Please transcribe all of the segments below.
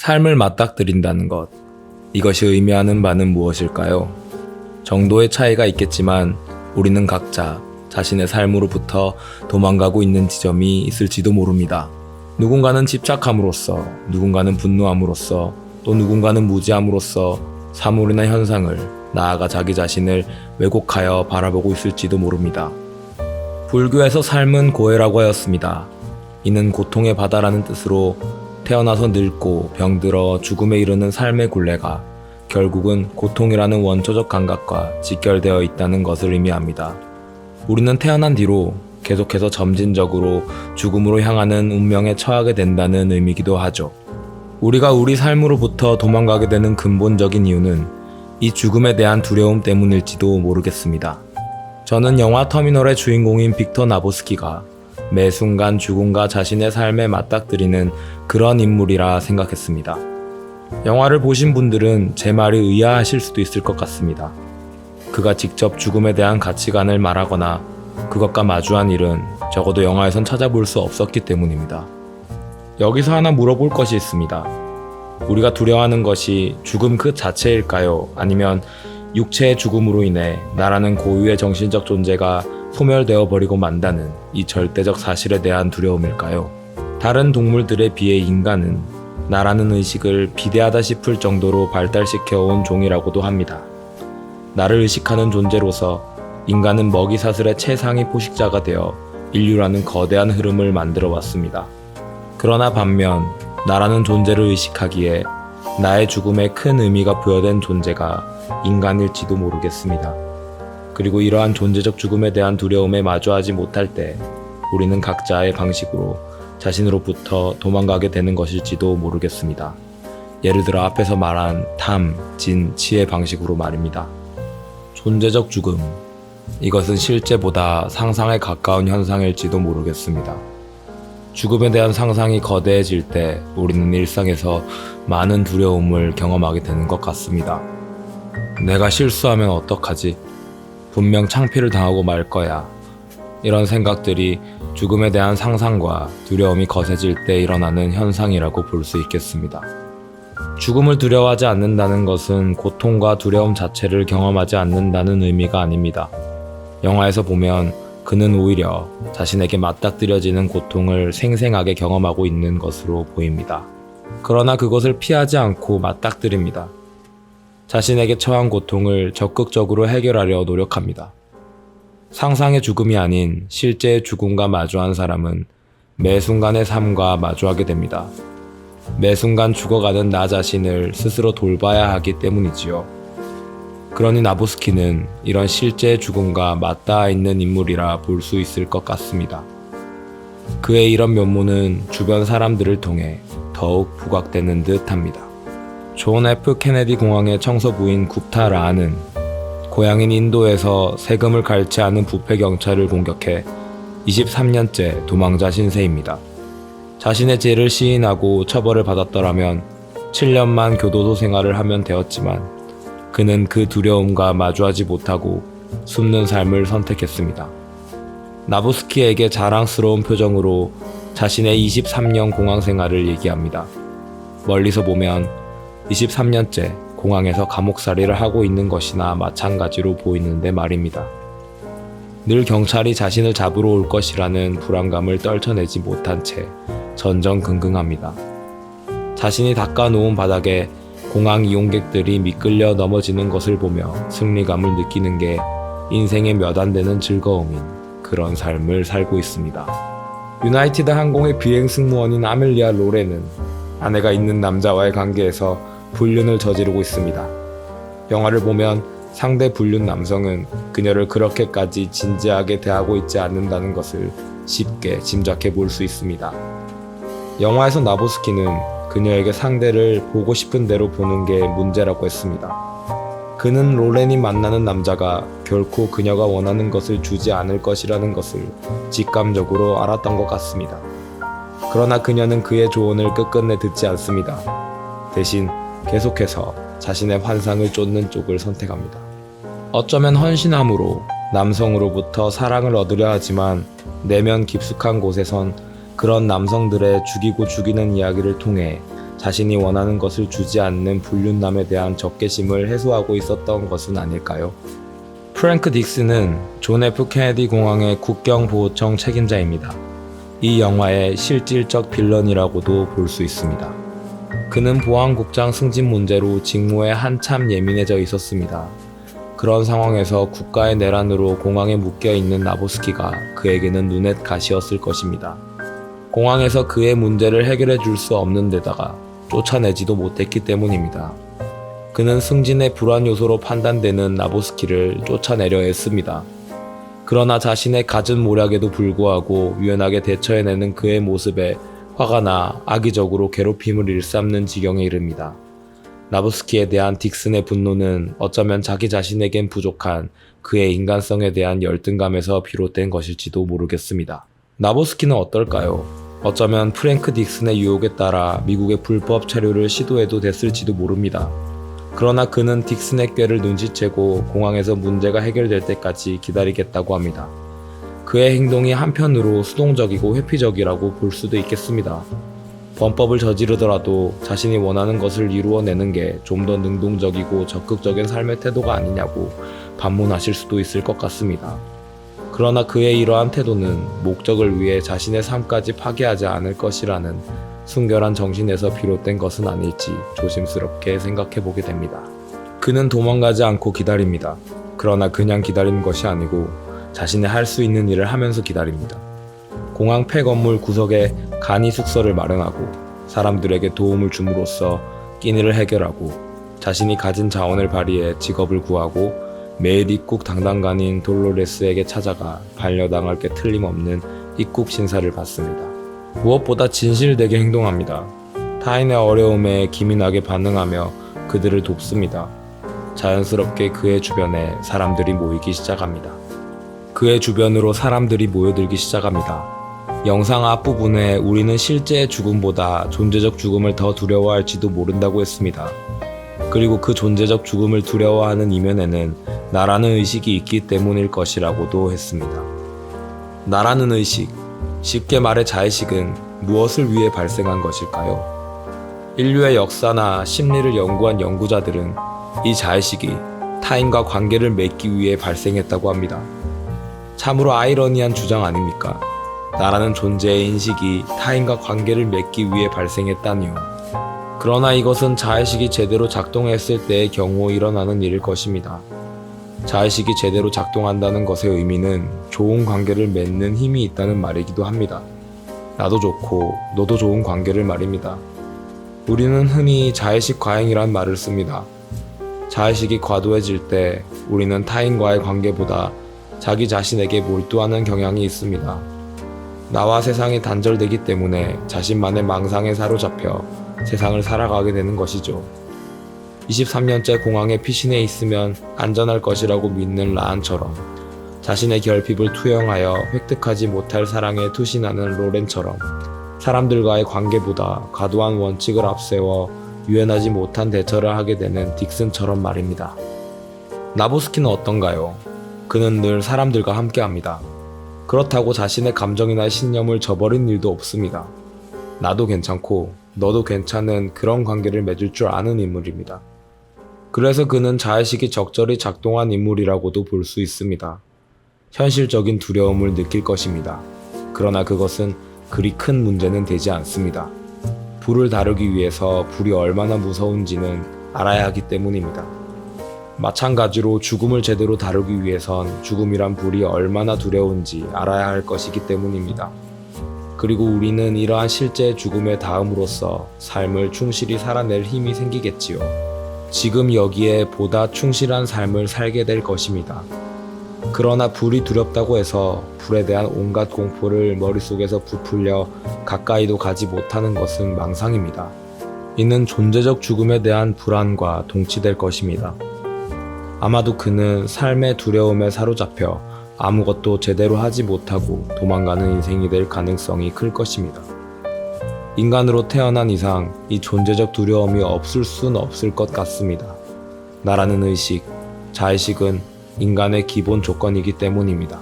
삶을 맞닥뜨린다는 것, 이것이 의미하는 바는 무엇일까요? 정도의 차이가 있겠지만 우리는 각자 자신의 삶으로부터 도망가고 있는 지점이 있을지도 모릅니다. 누군가는 집착함으로써, 누군가는 분노함으로써, 또 누군가는 무지함으로써 사물이나 현상을, 나아가 자기 자신을 왜곡하여 바라보고 있을지도 모릅니다. 불교에서 삶은 고해라고 하였습니다. 이는 고통의 바다라는 뜻으로 태어나서 늙고 병들어 죽음에 이르는 삶의 굴레가 결국은 고통이라는 원초적 감각과 직결되어 있다는 것을 의미합니다. 우리는 태어난 뒤로 계속해서 점진적으로 죽음으로 향하는 운명에 처하게 된다는 의미이기도 하죠. 우리가 우리 삶으로부터 도망가게 되는 근본적인 이유는 이 죽음에 대한 두려움 때문일지도 모르겠습니다. 저는 영화 터미널의 주인공인 빅터 나보스키가 매 순간 죽음과 자신의 삶에 맞닥뜨리는 그런 인물이라 생각했습니다. 영화를 보신 분들은 제 말이 의아하실 수도 있을 것 같습니다. 그가 직접 죽음에 대한 가치관을 말하거나 그것과 마주한 일은 적어도 영화에선 찾아볼 수 없었기 때문입니다. 여기서 하나 물어볼 것이 있습니다. 우리가 두려워하는 것이 죽음 그 자체일까요? 아니면 육체의 죽음으로 인해 나라는 고유의 정신적 존재가 소멸되어 버리고 만다는 이 절대적 사실에 대한 두려움일까요? 다른 동물들에 비해 인간은 나라는 의식을 비대하다 싶을 정도로 발달시켜온 종이라고도 합니다. 나를 의식하는 존재로서 인간은 먹이사슬의 최상위 포식자가 되어 인류라는 거대한 흐름을 만들어 왔습니다. 그러나 반면 나라는 존재를 의식하기에 나의 죽음에 큰 의미가 부여된 존재가 인간일지도 모르겠습니다. 그리고 이러한 존재적 죽음에 대한 두려움에 마주하지 못할 때 우리는 각자의 방식으로 자신으로부터 도망가게 되는 것일지도 모르겠습니다. 예를 들어 앞에서 말한 탐, 진, 치의 방식으로 말입니다. 존재적 죽음, 이것은 실제보다 상상에 가까운 현상일지도 모르겠습니다. 죽음에 대한 상상이 거대해질 때 우리는 일상에서 많은 두려움을 경험하게 되는 것 같습니다. 내가 실수하면 어떡하지? 분명 창피를 당하고 말 거야. 이런 생각들이 죽음에 대한 상상과 두려움이 거세질 때 일어나는 현상이라고 볼 수 있겠습니다. 죽음을 두려워하지 않는다는 것은 고통과 두려움 자체를 경험하지 않는다는 의미가 아닙니다. 영화에서 보면 그는 오히려 자신에게 맞닥뜨려지는 고통을 생생하게 경험하고 있는 것으로 보입니다. 그러나 그것을 피하지 않고 맞닥뜨립니다. 자신에게 처한 고통을 적극적으로 해결하려 노력합니다. 상상의 죽음이 아닌 실제의 죽음과 마주한 사람은 매 순간의 삶과 마주하게 됩니다. 매 순간 죽어가는 나 자신을 스스로 돌봐야 하기 때문이지요. 그러니 나보스키는 이런 실제의 죽음과 맞닿아 있는 인물이라 볼 수 있을 것 같습니다. 그의 이런 면모는 주변 사람들을 통해 더욱 부각되는 듯 합니다. 존 F 케네디 공항의 청소부인 굽타 라는 고향인 인도에서 세금을 갈취 않은 부패 경찰을 공격해 23년째 도망자 신세입니다. 자신의 죄를 시인하고 처벌을 받았더라면 7년만 교도소 생활을 하면 되었지만 그는 그 두려움과 마주하지 못하고 숨는 삶을 선택했습니다. 나보스키에게 자랑스러운 표정으로 자신의 23년 공항 생활을 얘기합니다. 멀리서 보면 23년째 공항에서 감옥살이를 하고 있는 것이나 마찬가지로 보이는데 말입니다. 늘 경찰이 자신을 잡으러 올 것이라는 불안감을 떨쳐내지 못한 채 전전긍긍합니다. 자신이 닦아놓은 바닥에 공항 이용객들이 미끌려 넘어지는 것을 보며 승리감을 느끼는 게 인생의 몇 안 되는 즐거움인 그런 삶을 살고 있습니다. 유나이티드 항공의 비행 승무원인 아멜리아 로렌은 아내가 있는 남자와의 관계에서 불륜을 저지르고 있습니다. 영화를 보면 상대 불륜 남성은 그녀를 그렇게까지 진지하게 대하고 있지 않는다는 것을 쉽게 짐작해 볼 수 있습니다. 영화에서 나보스키는 그녀에게 상대를 보고 싶은 대로 보는 게 문제라고 했습니다. 그는 로렌이 만나는 남자가 결코 그녀가 원하는 것을 주지 않을 것이라는 것을 직감적으로 알았던 것 같습니다. 그러나 그녀는 그의 조언을 끝끝내 듣지 않습니다. 대신 계속해서 자신의 환상을 쫓는 쪽을 선택합니다. 어쩌면 헌신함으로 남성으로부터 사랑을 얻으려 하지만 내면 깊숙한 곳에선 그런 남성들의 죽이고 죽이는 이야기를 통해 자신이 원하는 것을 주지 않는 불륜남에 대한 적개심을 해소하고 있었던 것은 아닐까요? 프랭크 딕슨은 존 F 케네디 공항의 국경보호청 책임자입니다. 이 영화의 실질적 빌런이라고도 볼 수 있습니다. 그는 보안국장 승진 문제로 직무에 한참 예민해져 있었습니다. 그런 상황에서 국가의 내란으로 공항에 묶여있는 나보스키가 그에게는 눈엣 가시였을 것입니다. 공항에서 그의 문제를 해결해 줄 수 없는 데다가 쫓아내지도 못했기 때문입니다. 그는 승진의 불안 요소로 판단되는 나보스키를 쫓아내려 했습니다. 그러나 자신의 갖은 모략에도 불구하고 유연하게 대처해내는 그의 모습에 화가 나 악의적으로 괴롭힘을 일삼는 지경에 이릅니다. 나보스키에 대한 딕슨의 분노는 어쩌면 자기 자신에겐 부족한 그의 인간성에 대한 열등감에서 비롯된 것일지도 모르겠습니다. 나보스키는 어떨까요? 어쩌면 프랭크 딕슨의 유혹에 따라 미국의 불법 체류를 시도해도 됐을지도 모릅니다. 그러나 그는 딕슨의 꾀를 눈치채고 공항에서 문제가 해결될 때까지 기다리겠다고 합니다. 그의 행동이 한편으로 수동적이고 회피적이라고 볼 수도 있겠습니다. 범법을 저지르더라도 자신이 원하는 것을 이루어내는 게 좀 더 능동적이고 적극적인 삶의 태도가 아니냐고 반문하실 수도 있을 것 같습니다. 그러나 그의 이러한 태도는 목적을 위해 자신의 삶까지 파괴하지 않을 것이라는 순결한 정신에서 비롯된 것은 아닐지 조심스럽게 생각해보게 됩니다. 그는 도망가지 않고 기다립니다. 그러나 그냥 기다리는 것이 아니고 자신의 할 수 있는 일을 하면서 기다립니다. 공항 폐건물 구석에 간이 숙소를 마련하고 사람들에게 도움을 줌으로써 끼니를 해결하고 자신이 가진 자원을 발휘해 직업을 구하고 매일 입국 당당관인 돌로레스에게 찾아가 반려당할 게 틀림없는 입국 신사를 받습니다. 무엇보다 진실되게 행동합니다. 타인의 어려움에 기민하게 반응하며 그들을 돕습니다. 자연스럽게 그의 주변에 사람들이 모이기 시작합니다. 그의 주변으로 사람들이 모여들기 시작합니다. 영상 앞부분에 우리는 실제의 죽음보다 존재적 죽음을 더 두려워할지도 모른다고 했습니다. 그리고 그 존재적 죽음을 두려워하는 이면에는 나라는 의식이 있기 때문일 것이라고도 했습니다. 나라는 의식, 쉽게 말해 자의식은 무엇을 위해 발생한 것일까요? 인류의 역사나 심리를 연구한 연구자들은 이 자의식이 타인과 관계를 맺기 위해 발생했다고 합니다. 참으로 아이러니한 주장 아닙니까? 나라는 존재의 인식이 타인과 관계를 맺기 위해 발생했다니요. 그러나 이것은 자의식이 제대로 작동했을 때의 경우 일어나는 일일 것입니다. 자의식이 제대로 작동한다는 것의 의미는 좋은 관계를 맺는 힘이 있다는 말이기도 합니다. 나도 좋고 너도 좋은 관계를 말입니다. 우리는 흔히 자의식 과잉이란 말을 씁니다. 자의식이 과도해질 때 우리는 타인과의 관계보다 자기 자신에게 몰두하는 경향이 있습니다. 나와 세상이 단절되기 때문에 자신만의 망상에 사로잡혀 세상을 살아가게 되는 것이죠. 23년째 공항에 피신해 있으면 안전할 것이라고 믿는 라안처럼, 자신의 결핍을 투영하여 획득하지 못할 사랑에 투신하는 로렌처럼 사람들과의 관계보다 과도한 원칙을 앞세워 유연하지 못한 대처를 하게 되는 딕슨처럼 말입니다. 나보스키는 어떤가요? 그는 늘 사람들과 함께합니다. 그렇다고 자신의 감정이나 신념을 저버린 일도 없습니다. 나도 괜찮고 너도 괜찮은 그런 관계를 맺을 줄 아는 인물입니다. 그래서 그는 자의식이 적절히 작동한 인물이라고도 볼 수 있습니다. 현실적인 두려움을 느낄 것입니다. 그러나 그것은 그리 큰 문제는 되지 않습니다. 불을 다루기 위해서 불이 얼마나 무서운지는 알아야 하기 때문입니다. 마찬가지로 죽음을 제대로 다루기 위해선 죽음이란 불이 얼마나 두려운지 알아야 할 것이기 때문입니다. 그리고 우리는 이러한 실제 죽음에 닿음으로써 삶을 충실히 살아낼 힘이 생기겠지요. 지금 여기에 보다 충실한 삶을 살게 될 것입니다. 그러나 불이 두렵다고 해서 불에 대한 온갖 공포를 머릿속에서 부풀려 가까이도 가지 못하는 것은 망상입니다. 이는 존재적 죽음에 대한 불안과 동치될 것입니다. 아마도 그는 삶의 두려움에 사로잡혀 아무것도 제대로 하지 못하고 도망가는 인생이 될 가능성이 클 것입니다. 인간으로 태어난 이상 이 존재적 두려움이 없을 순 없을 것 같습니다. 나라는 의식, 자의식은 인간의 기본 조건이기 때문입니다.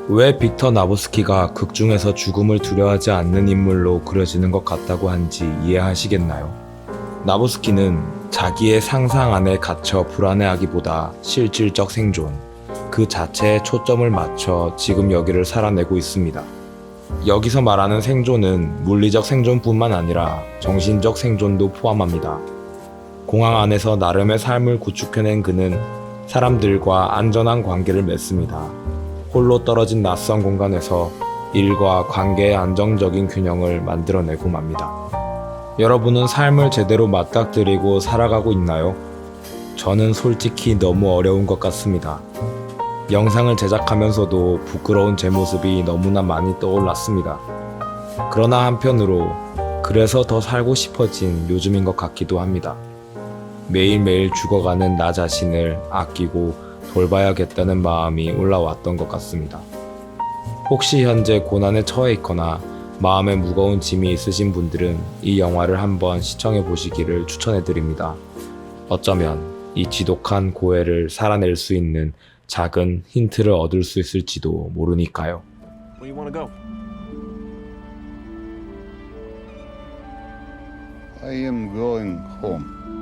왜 빅터 나보스키가 극 중에서 죽음을 두려워하지 않는 인물로 그려지는 것 같다고 한지 이해하시겠나요? 나보스키는 자기의 상상 안에 갇혀 불안해하기보다 실질적 생존, 그 자체에 초점을 맞춰 지금 여기를 살아내고 있습니다. 여기서 말하는 생존은 물리적 생존뿐만 아니라 정신적 생존도 포함합니다. 공항 안에서 나름의 삶을 구축해낸 그는 사람들과 안전한 관계를 맺습니다. 홀로 떨어진 낯선 공간에서 일과 관계의 안정적인 균형을 만들어내고 맙니다. 여러분은 삶을 제대로 맞닥뜨리고 살아가고 있나요? 저는 솔직히 너무 어려운 것 같습니다. 영상을 제작하면서도 부끄러운 제 모습이 너무나 많이 떠올랐습니다. 그러나 한편으로 그래서 더 살고 싶어진 요즘인 것 같기도 합니다. 매일매일 죽어가는 나 자신을 아끼고 돌봐야겠다는 마음이 올라왔던 것 같습니다. 혹시 현재 고난에 처해 있거나 마음에 무거운 짐이 있으신 분들은 이 영화를 한번 시청해 보시기를 추천해 드립니다. 어쩌면 이 지독한 고해를 살아낼 수 있는 작은 힌트를 얻을 수 있을지도 모르니까요. Where you want to go? I am going home.